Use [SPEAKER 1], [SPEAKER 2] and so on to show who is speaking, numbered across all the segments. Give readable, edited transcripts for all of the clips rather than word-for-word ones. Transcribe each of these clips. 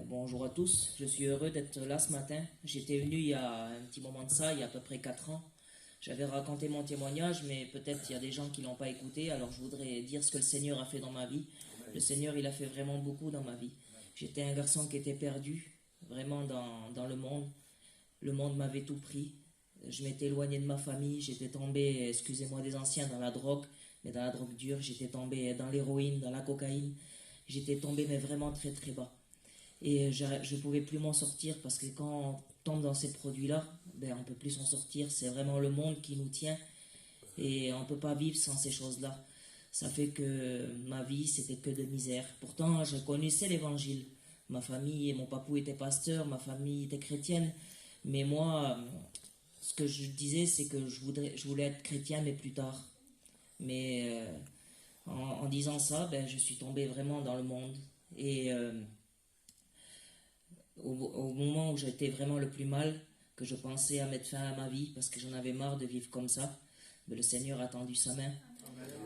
[SPEAKER 1] Bonjour à tous, je suis heureux d'être là ce matin. J'étais venu il y a un petit moment de ça, il y a à peu près 4 ans. J'avais raconté mon témoignage, mais peut-être il y a des gens qui ne l'ont pas écouté, alors je voudrais dire ce que le Seigneur a fait dans ma vie. Le Seigneur, il a fait vraiment beaucoup dans ma vie. J'étais un garçon qui était perdu, vraiment dans le monde. Le monde m'avait tout pris. Je m'étais éloigné de ma famille, j'étais tombé, excusez-moi des anciens, dans la drogue, mais dans la drogue dure. J'étais tombé dans l'héroïne, dans la cocaïne. J'étais tombé, mais vraiment très très bas. Et je ne pouvais plus m'en sortir parce que quand on tombe dans ces produits-là, ben, on ne peut plus s'en sortir. C'est vraiment le monde qui nous tient et on ne peut pas vivre sans ces choses-là. Ça fait que ma vie, c'était que de misère. Pourtant, je connaissais l'évangile. Ma famille et mon papou étaient pasteurs, ma famille était chrétienne. Mais moi, ce que je disais, c'est que je voulais être chrétien, mais plus tard. Mais en disant ça, ben, je suis tombé vraiment dans le monde. Et au moment où j'étais vraiment le plus mal, que je pensais à mettre fin à ma vie parce que j'en avais marre de vivre comme ça, mais le Seigneur a tendu sa main.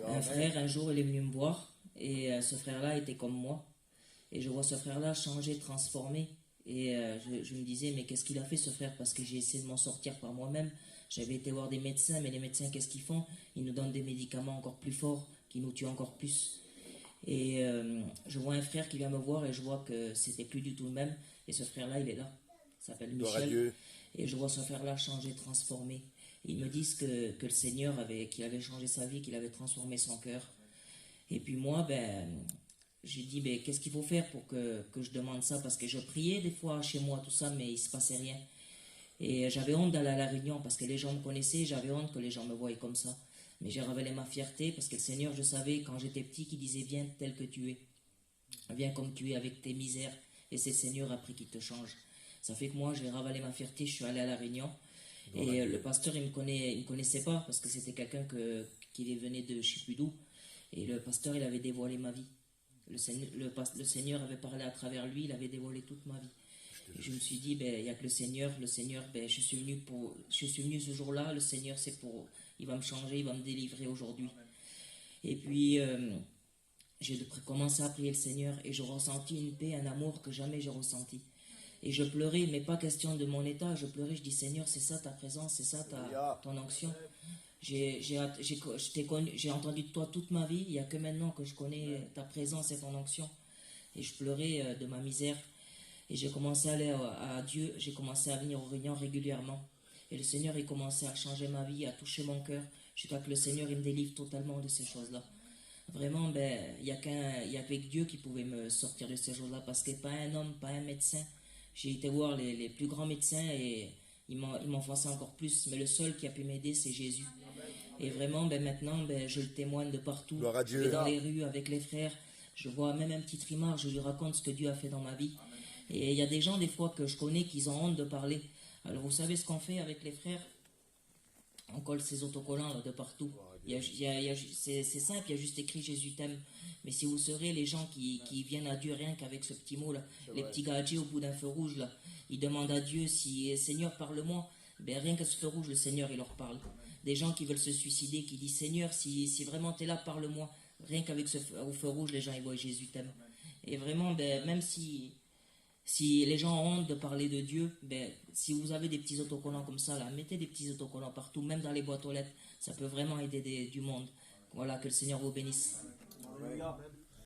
[SPEAKER 1] Un frère, un jour, il est venu me voir et ce frère-là était comme moi. Et je vois ce frère-là changer, transformer. Et je me disais, mais qu'est-ce qu'il a fait ce frère? Parce que j'ai essayé de m'en sortir par moi-même. J'avais été voir des médecins, mais les médecins, qu'est-ce qu'ils font? Ils nous donnent des médicaments encore plus forts, qui nous tuent encore plus. Et je vois un frère qui vient me voir et je vois que c'était plus du tout le même. Et ce frère-là, il est là. Il s'appelle Michel. Et je vois ce frère-là changer, transformer. Ils me disent que le Seigneur qu'il avait changé sa vie, qu'il avait transformé son cœur. Et puis moi, ben, j'ai dit, ben, qu'est-ce qu'il faut faire pour que je demande ça? Parce que je priais des fois chez moi, tout ça, mais il se passait rien. Et j'avais honte d'aller à la réunion parce que les gens me connaissaient, j'avais honte que les gens me voient comme ça. Mais j'ai révélé ma fierté parce que le Seigneur, je savais quand j'étais petit qu'il disait, viens tel que tu es. Viens comme tu es avec tes misères. Et c'est le Seigneur après qui te change. Ça fait que moi, j'ai ravalé ma fierté, je suis allé à la réunion. Et le pasteur, il me connaissait pas parce que c'était quelqu'un qui venait de je sais plus d'où. Et le pasteur, il avait dévoilé ma vie. Le Seigneur avait parlé à travers lui, il avait dévoilé toute ma vie. Et je me suis dit, ben, il n'y a que le Seigneur, ben, je suis venu ce jour-là, le Seigneur, il va me changer, il va me délivrer aujourd'hui. Et puis, j'ai commencé à prier le Seigneur et je ressentis une paix, un amour que jamais j'ai ressenti. Et je pleurais, mais pas question de mon état, je pleurais, je dis, Seigneur, c'est ça ta présence, c'est ça ton onction. J'ai entendu de toi toute ma vie, il n'y a que maintenant que je connais ta présence et ton onction. Et je pleurais de ma misère. Et j'ai commencé à aller à Dieu, j'ai commencé à venir aux réunions régulièrement. Et le Seigneur, il commençait à changer ma vie, à toucher mon cœur, jusqu'à que le Seigneur, il me délivre totalement de ces choses-là. Vraiment, ben, il n'y a qu'avec Dieu qui pouvait me sortir de ces choses-là, parce que pas un homme, pas un médecin. J'ai été voir les plus grands médecins et ils m'enfonçaient encore plus, mais le seul qui a pu m'aider, c'est Jésus. Et vraiment, ben, maintenant, ben, je le témoigne de partout. Je vais dans les rues avec les frères, je vois même un petit trimard, je lui raconte ce que Dieu a fait dans ma vie. Et il y a des gens, des fois, que je connais, qui ont honte de parler. Alors, vous savez ce qu'on fait avec les frères? On colle ces autocollants là, de partout. C'est simple, il y a juste écrit Jésus t'aime. Mais si vous serez les gens qui viennent à Dieu rien qu'avec ce petit mot là, les petits gadgets au bout d'un feu rouge là, ils demandent à Dieu si Seigneur parle-moi. Ben rien qu'à ce feu rouge, le Seigneur il leur parle. Des gens qui veulent se suicider, qui disent Seigneur, si vraiment tu es là, parle-moi. Rien qu'avec au feu rouge, les gens ils voient Jésus t'aime. Et vraiment, ben, même si les gens ont honte de parler de Dieu, ben, si vous avez des petits autocollants comme ça, là, mettez des petits autocollants partout, même dans les boîtes aux lettres. Ça peut vraiment aider du monde. Voilà, que le Seigneur vous bénisse. Amen.